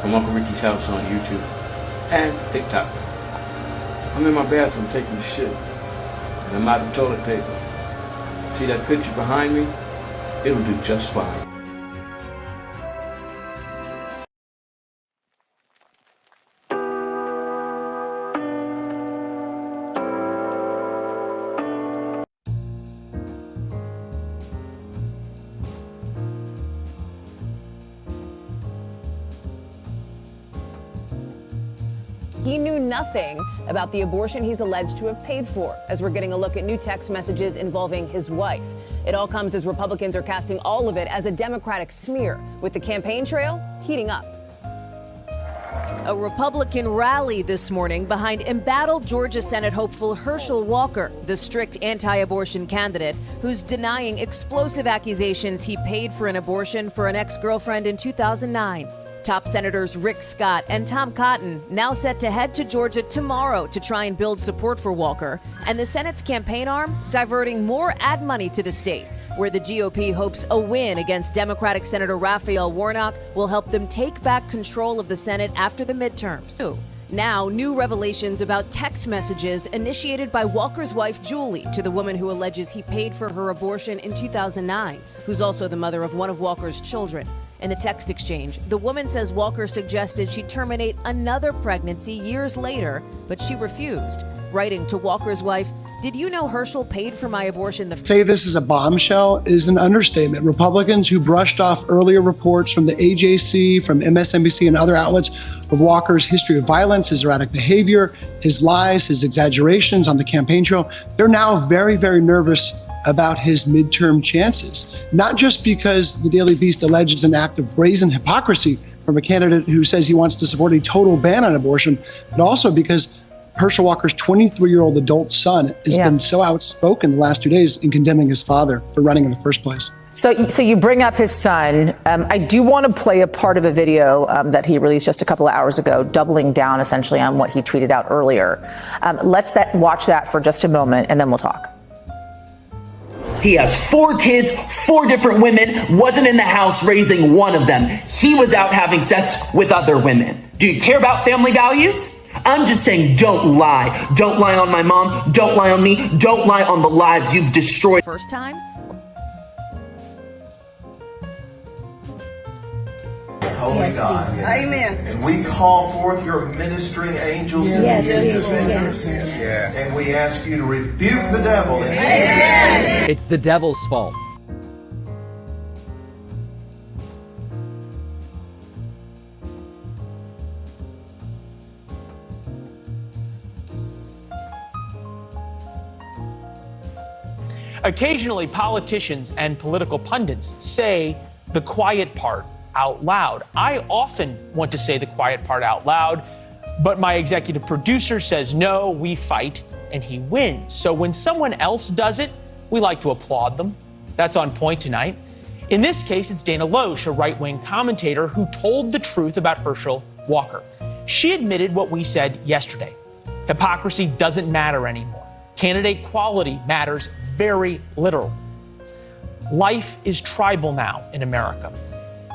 from Uncle Ricky's house on YouTube and TikTok. I'm in my bathroom taking a shit, and I'm out of toilet paper. See that picture behind me? It'll do just fine. He knew nothing about the abortion he's alleged to have paid for, as we're getting a look at new text messages involving his wife. It all comes as Republicans are casting all of it as a Democratic smear, with the campaign trail heating up. A Republican rally this morning behind embattled Georgia Senate hopeful Herschel Walker, the strict anti-abortion candidate who's denying explosive accusations he paid for an abortion for an ex-girlfriend in 2009. Top Senators Rick Scott and Tom Cotton now set to head to Georgia tomorrow to try and build support for Walker, and the Senate's campaign arm diverting more ad money to the state, where the GOP hopes a win against Democratic Senator Raphael Warnock will help them take back control of the Senate after the midterms. Now, new revelations about text messages initiated by Walker's wife, Julie, to the woman who alleges he paid for her abortion in 2009, who's also the mother of one of Walker's children. In the text exchange, the woman says Walker suggested she terminate another pregnancy years later, but she refused, writing to Walker's wife, "Did you know Herschel paid for my abortion?" Say this is a bombshell is an understatement. Republicans who brushed off earlier reports from the AJC, from MSNBC and other outlets of Walker's history of violence, his erratic behavior, his lies, his exaggerations on the campaign trail, they're now very, very nervous about his midterm chances, not just because the Daily Beast alleges an act of brazen hypocrisy from a candidate who says he wants to support a total ban on abortion, but also because Herschel Walker's 23-year-old adult son has been so outspoken the last 2 days in condemning his father for running in the first place. So you bring up his son. I do want to play a part of a video that he released just a couple of hours ago, doubling down essentially on what he tweeted out earlier. Let's watch that for just a moment, and then we'll talk. He has 4 kids, 4 different women, wasn't in the house raising one of them. He was out having sex with other women. Do you care about family values? I'm just saying, don't lie. Don't lie on my mom. Don't lie on me. Don't lie on the lives you've destroyed. First time? Holy God. Amen. And we call forth your ministering angels to be his defenders. And we ask you to rebuke the devil. Amen. It's the devil's fault. Occasionally, politicians and political pundits say the quiet part out loud. I often want to say the quiet part out loud, but my executive producer says, no, we fight, and he wins. So when someone else does it, we like to applaud them. That's on point tonight. In this case, it's Dana Loesch, a right-wing commentator who told the truth about Herschel Walker. She admitted what we said yesterday. Hypocrisy doesn't matter anymore. Candidate quality matters very little. Life is tribal now in America.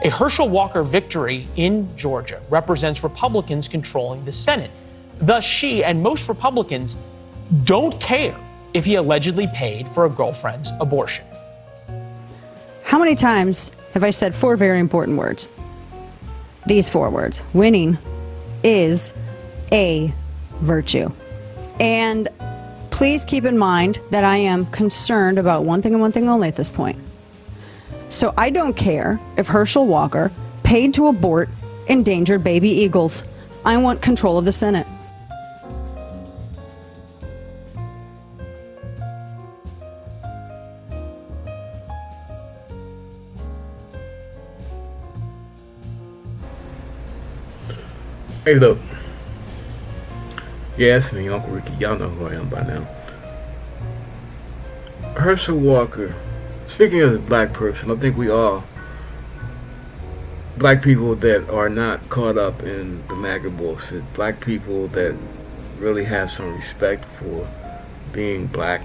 A Herschel Walker victory in Georgia represents Republicans controlling the Senate. Thus, she and most Republicans don't care if he allegedly paid for a girlfriend's abortion. How many times have I said 4 very important words? These 4 words. Winning is a virtue. And please keep in mind that I am concerned about one thing and one thing only at this point. So I don't care if Herschel Walker paid to abort endangered baby eagles. I want control of the Senate. Hey, look. Yeah, it's me, Uncle Ricky. Y'all know who I am by now. Herschel Walker. Speaking as a black person, I think we all, black people that are not caught up in the MAGA bullshit, black people that really have some respect for being black,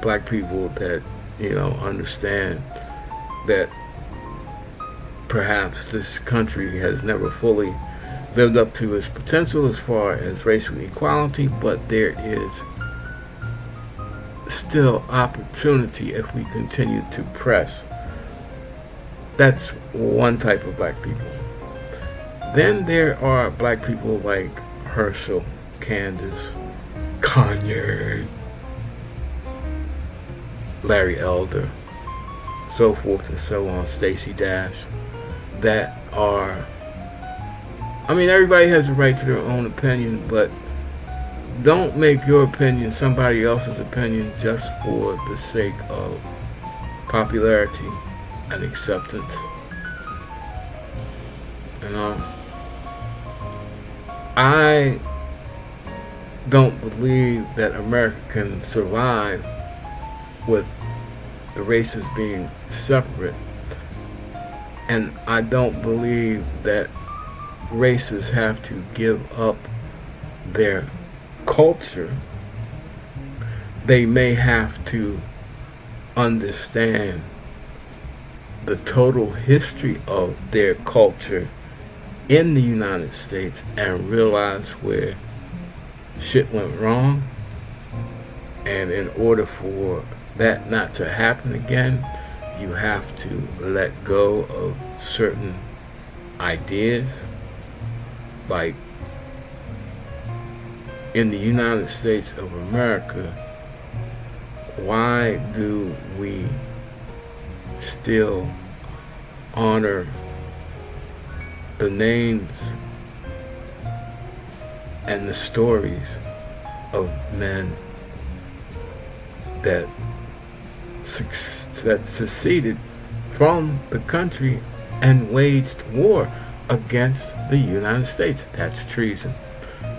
black people that, you know, understand that perhaps this country has never fully lived up to its potential as far as racial equality, but there is still opportunity if we continue to press. That's one type of black people. Then there are black people like Herschel, Candace, Kanye, Larry Elder, so forth and so on, Stacey Dash, that are, I mean, everybody has a right to their own opinion, but don't make your opinion somebody else's opinion just for the sake of popularity and acceptance. You know, I don't believe that America can survive with the races being separate, and I don't believe that races have to give up their culture. They may have to understand the total history of their culture in the United States and realize where shit went wrong, and in order for that not to happen again, you have to let go of certain ideas. Like in the United States of America, why do we still honor the names and the stories of men that seceded from the country and waged war against the United States? That's treason.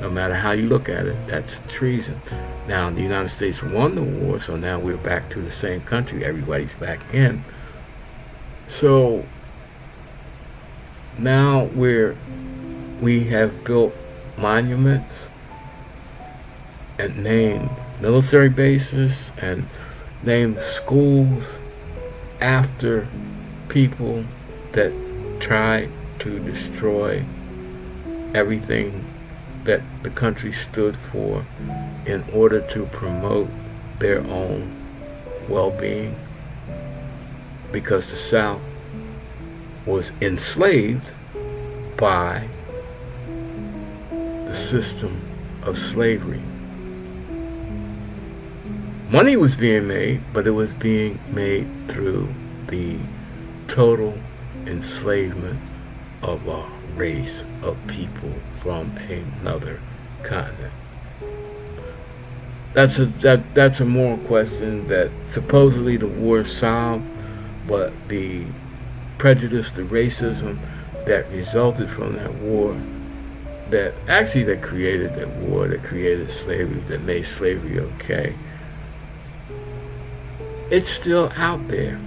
No matter how you look at it, that's treason. Now, the United States won the war, so now we're back to the same country. Everybody's back in. So now we have built monuments and named military bases and named schools after people that tried to destroy everything that the country stood for in order to promote their own well-being, because the South was enslaved by the system of slavery. Money was being made, but it was being made through the total enslavement of a race of people from another continent. That's a moral question that supposedly the war solved, but the prejudice, the racism that resulted from that war, that created that war, that created slavery, that made slavery okay, it's still out there.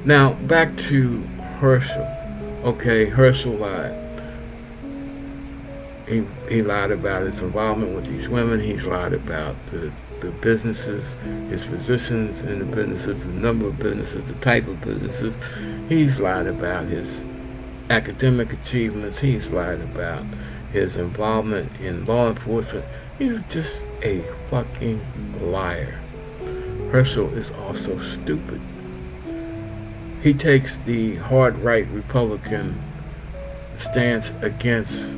Now, back to Herschel. Okay, Herschel lied. He lied about his involvement with these women. He's lied about the businesses, his positions in the businesses, the number of businesses, the type of businesses. He's lied about his academic achievements. He's lied about his involvement in law enforcement. He's just a fucking liar. Herschel is also stupid. He takes the hard right Republican stance against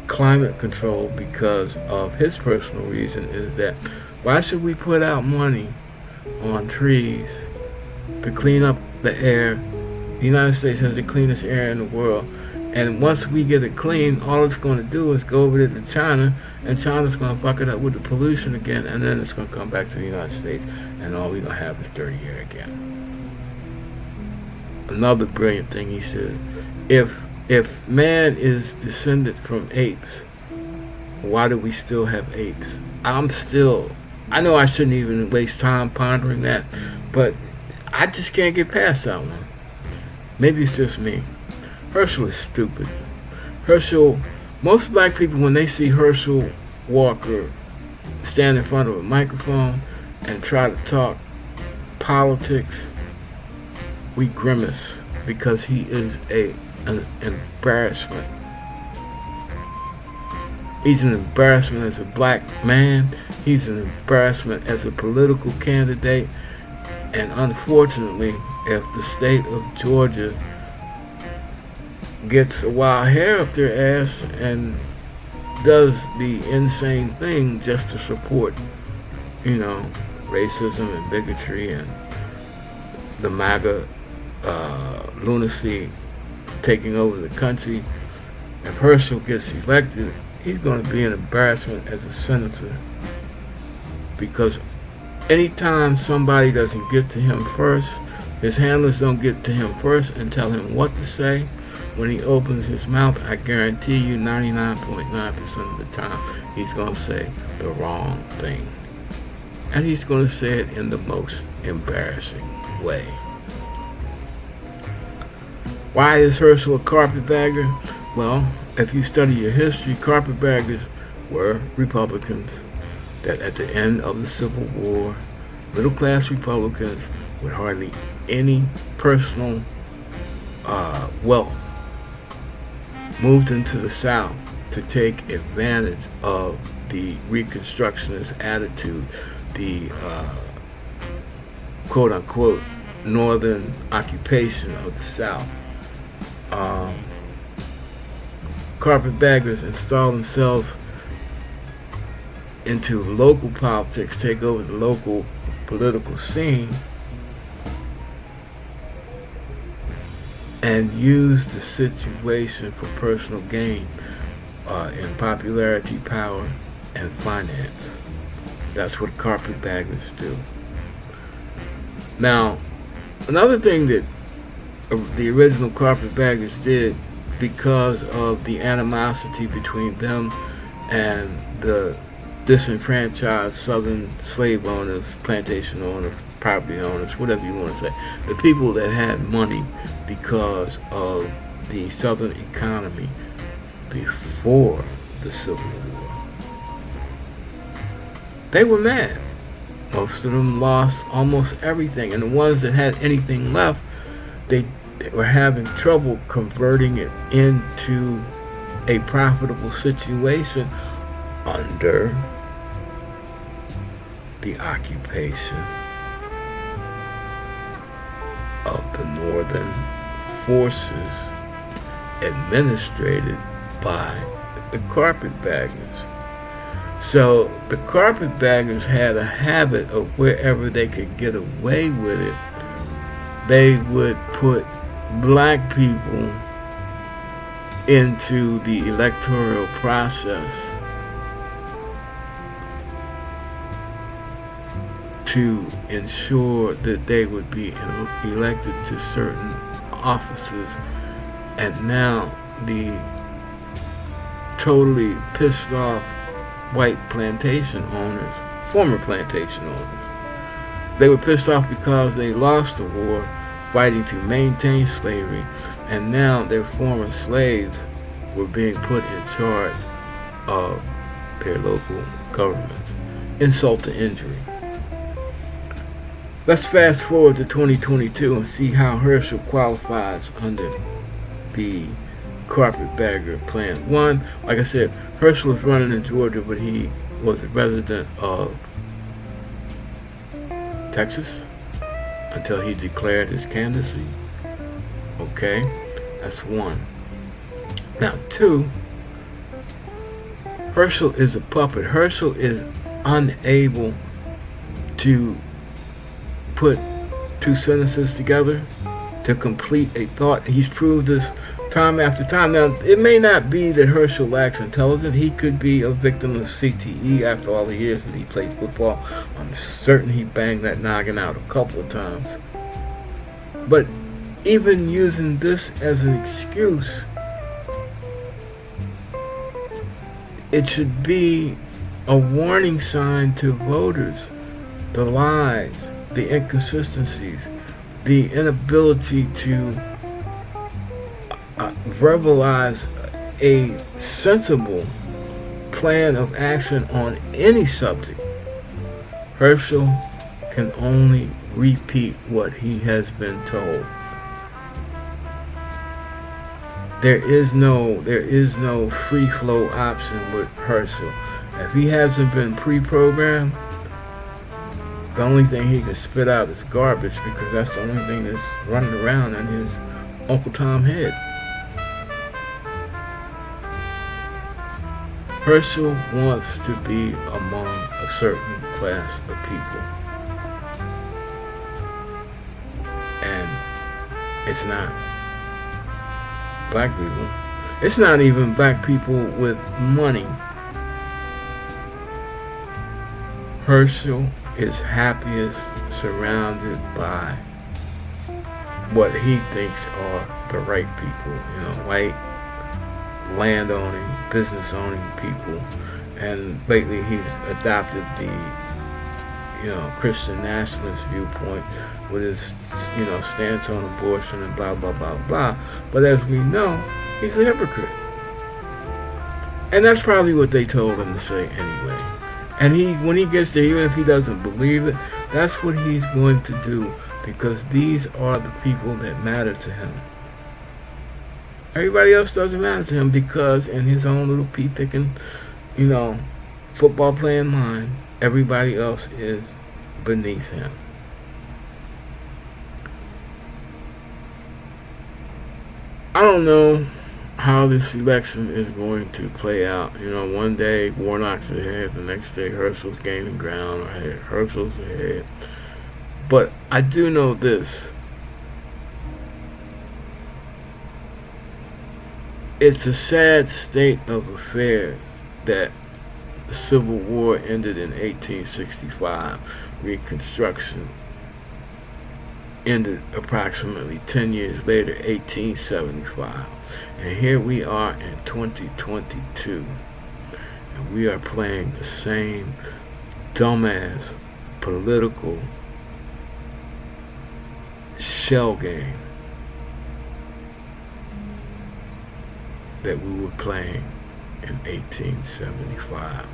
climate control because of his personal reason is that why should we put out money on trees to clean up the air? The United States has the cleanest air in the world, and once we get it clean, all it's going to do is go over to China, and China's going to fuck it up with the pollution again, and then it's going to come back to the United States, and all we're going to have is dirty air again. Another brilliant thing he said, if man is descended from apes, why do we still have apes? I know I shouldn't even waste time pondering that, but I just can't get past that one. Maybe it's just me. Herschel is stupid. Herschel, most black people, when they see Herschel Walker stand in front of a microphone and try to talk politics, we grimace. because he is an embarrassment. He's an embarrassment as a black man. He's an embarrassment as a political candidate. And unfortunately, if the state of Georgia gets a wild hair up their ass and does the insane thing just to support, racism and bigotry and the MAGA lunacy taking over the country, if Herschel gets elected, he's going to be an embarrassment as a senator, because anytime somebody doesn't get to him first, his handlers don't get to him first and tell him what to say, when he opens his mouth, I guarantee you 99.9% of the time, he's going to say the wrong thing. And he's going to say it in the most embarrassing way. Why is Herschel a carpetbagger? Well, if you study your history, carpetbaggers were Republicans that at the end of the Civil War, middle-class Republicans with hardly any personal wealth moved into the South to take advantage of the Reconstructionist attitude, the quote-unquote northern occupation of the South. Carpetbaggers install themselves into local politics, take over the local political scene, and use the situation for personal gain in popularity, power, and finance. That's what carpetbaggers do. Now, another thing that the original carpetbaggers did, because of the animosity between them and the disenfranchised southern slave owners, plantation owners, property owners, whatever you want to say, the people that had money because of the southern economy before the Civil War, they were mad. Most of them lost almost everything, and the ones that had anything left, they were having trouble converting it into a profitable situation under the occupation of the northern forces administrated by the carpetbaggers. So the carpetbaggers had a habit of wherever they could get away with it, they would put black people into the electoral process to ensure that they would be elected to certain offices. And now the totally pissed off white plantation owners, former plantation owners, they were pissed off because they lost the war fighting to maintain slavery, and now their former slaves were being put in charge of their local governments. Insult to injury. Let's fast forward to 2022 and see how Herschel qualifies under the carpetbagger plan. One, like I said, Herschel was running in Georgia, but he was a resident of Texas until he declared his candidacy. Okay, that's one. Now, two, Herschel is a puppet. Herschel is unable to put two sentences together to complete a thought. He's proved this time after time. Now, it may not be that Herschel lacks intelligence. He could be a victim of CTE after all the years that he played football. I'm certain he banged that noggin out a couple of times. But even using this as an excuse, it should be a warning sign to voters. The lies, the inconsistencies, the inability to verbalize a sensible plan of action on any subject. Herschel can only repeat what he has been told. there is no free flow option with Herschel. If he hasn't been pre-programmed, the only thing he can spit out is garbage, because that's the only thing that's running around in his Uncle Tom head. Herschel wants to be among a certain class of people. And it's not black people. It's not even black people with money. Herschel is happiest surrounded by what he thinks are the right people, white, land-owning, business-owning people. And lately he's adopted the, Christian nationalist viewpoint with his, stance on abortion and blah, blah, blah, blah. But as we know, he's a hypocrite. And that's probably what they told him to say anyway. And when he gets there, even if he doesn't believe it, that's what he's going to do, because these are the people that matter to him. Everybody else doesn't matter to him, because in his own little pea-picking, football playing mind, everybody else is beneath him. I don't know how this election is going to play out. One day Warnock's ahead, the next day Herschel's gaining ground, or Herschel's ahead. But I do know this. It's a sad state of affairs that the Civil War ended in 1865. Reconstruction ended approximately 10 years later, 1875. And here we are in 2022, and we are playing the same dumbass political shell game that we were playing in 1875.